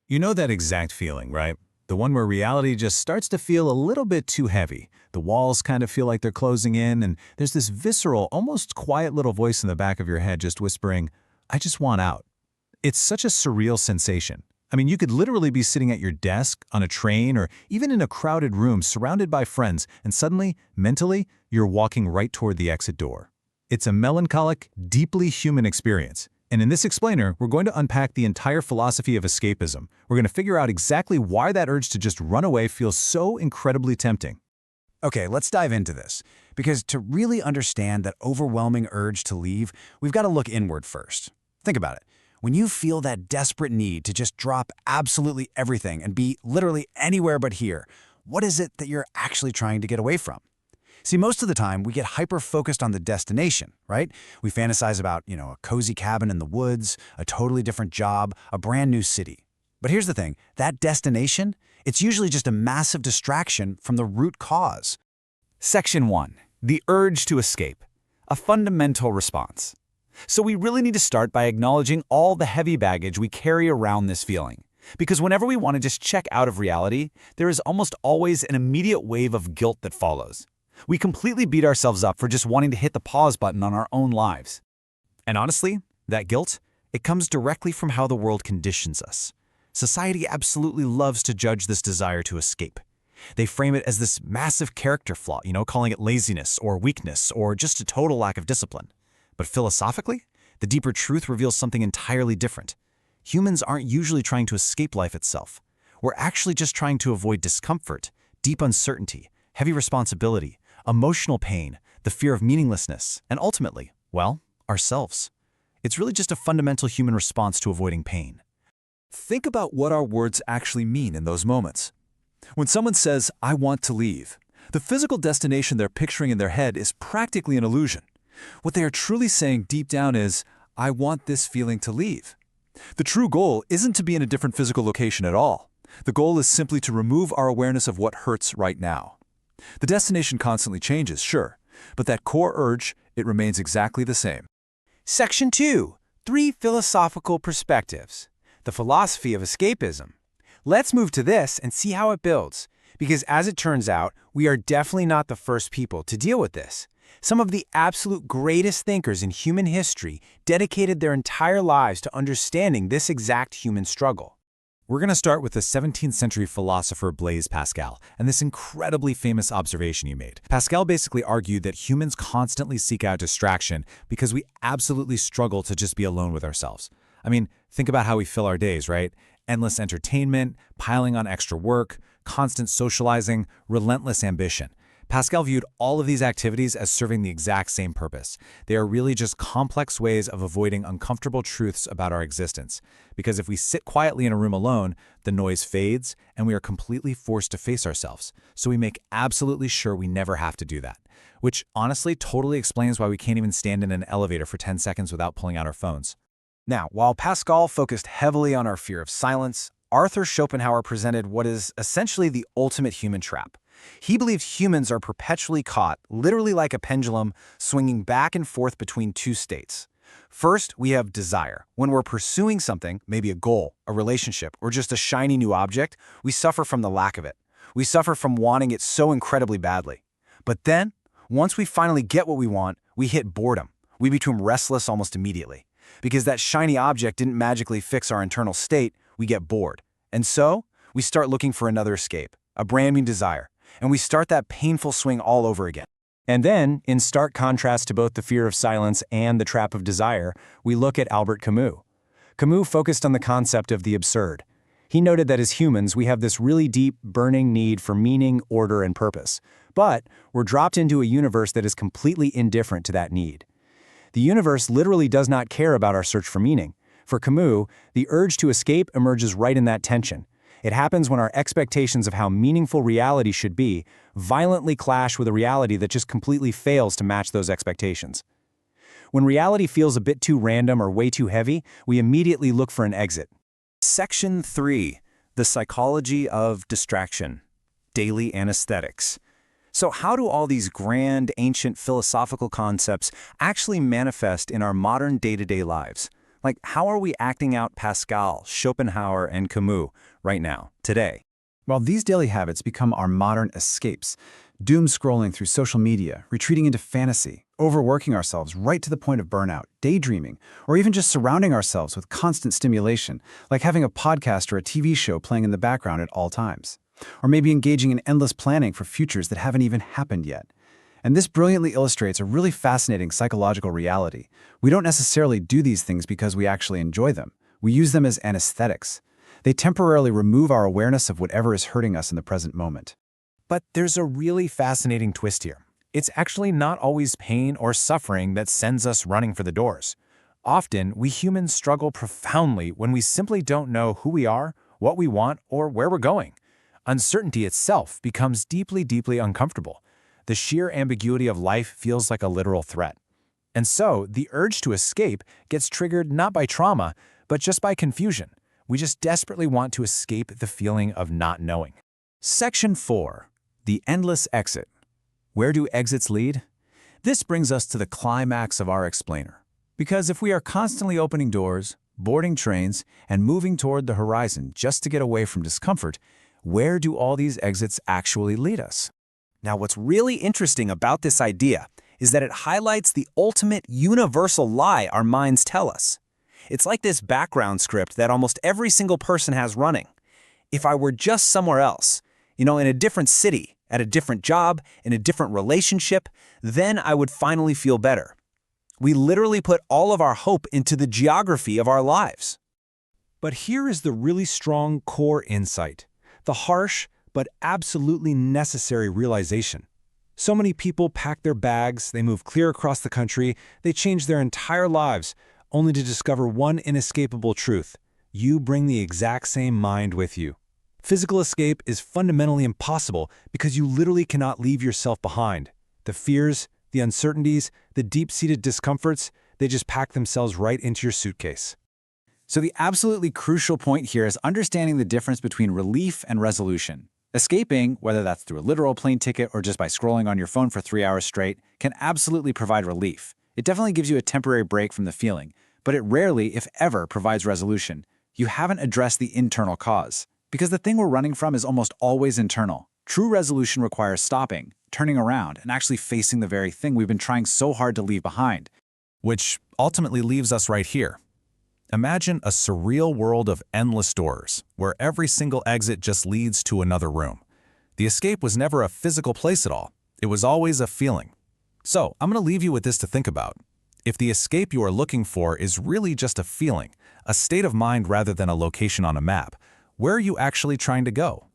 You know that exact feeling, right? The one where reality just starts to feel a little bit too heavy. The walls kind of feel like they're closing in, and there's this visceral, almost quiet little voice in the back of your head just whispering, I just want out. It's such a surreal sensation. I mean, you could literally be sitting at your desk, on a train, or even in a crowded room surrounded by friends, and suddenly, mentally, you're walking right toward the exit door. It's a melancholic, deeply human experience. And in this explainer, we're going to unpack the entire philosophy of escapism. We're going to figure out exactly why that urge to just run away feels so incredibly tempting. Okay, let's dive into this. Because to really understand that overwhelming urge to leave, we've got to look inward first. Think about it. When you feel that desperate need to just drop absolutely everything and be literally anywhere but here, what is it that you're actually trying to get away from? See, most of the time, we get hyper-focused on the destination, right? We fantasize about, a cozy cabin in the woods, a totally different job, a brand new city. But here's the thing, that destination, it's usually just a massive distraction from the root cause. Section 1. The urge to escape. A fundamental response. So we really need to start by acknowledging all the heavy baggage we carry around this feeling. Because whenever we want to just check out of reality, there is almost always an immediate wave of guilt that follows. We completely beat ourselves up for just wanting to hit the pause button on our own lives. And honestly, that guilt, it comes directly from how the world conditions us. Society absolutely loves to judge this desire to escape. They frame it as this massive character flaw, calling it laziness or weakness or just a total lack of discipline. But philosophically, the deeper truth reveals something entirely different. Humans aren't usually trying to escape life itself. We're actually just trying to avoid discomfort, deep uncertainty, heavy responsibility, emotional pain, the fear of meaninglessness, and ultimately, well, ourselves. It's really just a fundamental human response to avoiding pain. Think about what our words actually mean in those moments. When someone says, I want to leave, the physical destination they're picturing in their head is practically an illusion. What they are truly saying deep down is, I want this feeling to leave. The true goal isn't to be in a different physical location at all. The goal is simply to remove our awareness of what hurts right now. The destination constantly changes, sure, but that core urge, it remains exactly the same. Section 2. 3 philosophical perspectives. The philosophy of escapism. Let's move to this and see how it builds, because as it turns out, we are definitely not the first people to deal with this. Some of the absolute greatest thinkers in human history dedicated their entire lives to understanding this exact human struggle. We're going to start with the 17th century philosopher Blaise Pascal and this incredibly famous observation he made. Pascal basically argued that humans constantly seek out distraction because we absolutely struggle to just be alone with ourselves. I mean, think about how we fill our days, right? Endless entertainment, piling on extra work, constant socializing, relentless ambition. Pascal viewed all of these activities as serving the exact same purpose. They are really just complex ways of avoiding uncomfortable truths about our existence. Because if we sit quietly in a room alone, the noise fades and we are completely forced to face ourselves. So we make absolutely sure we never have to do that. Which honestly totally explains why we can't even stand in an elevator for 10 seconds without pulling out our phones. Now, while Pascal focused heavily on our fear of silence, Arthur Schopenhauer presented what is essentially the ultimate human trap. He believed humans are perpetually caught, literally like a pendulum, swinging back and forth between two states. First, we have desire. When we're pursuing something, maybe a goal, a relationship, or just a shiny new object, we suffer from the lack of it. We suffer from wanting it so incredibly badly. But then, once we finally get what we want, we hit boredom. We become restless almost immediately. Because that shiny object didn't magically fix our internal state, we get bored. And so, we start looking for another escape, a brand new desire. And we start that painful swing all over again. And then, in stark contrast to both the fear of silence and the trap of desire, we look at Albert Camus. Camus focused on the concept of the absurd. He noted that as humans, we have this really deep, burning need for meaning, order, and purpose. But we're dropped into a universe that is completely indifferent to that need. The universe literally does not care about our search for meaning. For Camus, the urge to escape emerges right in that tension. It happens when our expectations of how meaningful reality should be violently clash with a reality that just completely fails to match those expectations. When reality feels a bit too random or way too heavy, we immediately look for an exit. Section 3. The psychology of distraction. Daily anesthetics. So how do all these grand, ancient philosophical concepts actually manifest in our modern day-to-day lives? Like, how are we acting out Pascal, Schopenhauer, and Camus right now, today? While these daily habits become our modern escapes, doom scrolling through social media, retreating into fantasy, overworking ourselves right to the point of burnout, daydreaming, or even just surrounding ourselves with constant stimulation, like having a podcast or a TV show playing in the background at all times. Or maybe engaging in endless planning for futures that haven't even happened yet. And this brilliantly illustrates a really fascinating psychological reality. We don't necessarily do these things because we actually enjoy them. We use them as anesthetics. They temporarily remove our awareness of whatever is hurting us in the present moment. But there's a really fascinating twist here. It's actually not always pain or suffering that sends us running for the doors. Often, we humans struggle profoundly when we simply don't know who we are, what we want, or where we're going. Uncertainty itself becomes deeply, deeply uncomfortable. The sheer ambiguity of life feels like a literal threat. And so, the urge to escape gets triggered not by trauma, but just by confusion. We just desperately want to escape the feeling of not knowing. Section 4. The Endless Exit. Where do exits lead? This brings us to the climax of our explainer. Because if we are constantly opening doors, boarding trains, and moving toward the horizon just to get away from discomfort, where do all these exits actually lead us? Now, what's really interesting about this idea is that it highlights the ultimate universal lie our minds tell us. It's like this background script that almost every single person has running. If I were just somewhere else, in a different city, at a different job, in a different relationship, then I would finally feel better. We literally put all of our hope into the geography of our lives. But here is the really strong core insight, the harsh but absolutely necessary realization. So many people pack their bags, they move clear across the country, they change their entire lives, only to discover one inescapable truth. You bring the exact same mind with you. Physical escape is fundamentally impossible because you literally cannot leave yourself behind. The fears, the uncertainties, the deep-seated discomforts, they just pack themselves right into your suitcase. So the absolutely crucial point here is understanding the difference between relief and resolution. Escaping, whether that's through a literal plane ticket or just by scrolling on your phone for 3 hours straight, can absolutely provide relief. It definitely gives you a temporary break from the feeling, but it rarely, if ever, provides resolution. You haven't addressed the internal cause. Because the thing we're running from is almost always internal. True resolution requires stopping, turning around, and actually facing the very thing we've been trying so hard to leave behind. Which ultimately leaves us right here. Imagine a surreal world of endless doors, where every single exit just leads to another room. The escape was never a physical place at all. It was always a feeling. So, I'm going to leave you with this to think about. If the escape you are looking for is really just a feeling, a state of mind rather than a location on a map, where are you actually trying to go?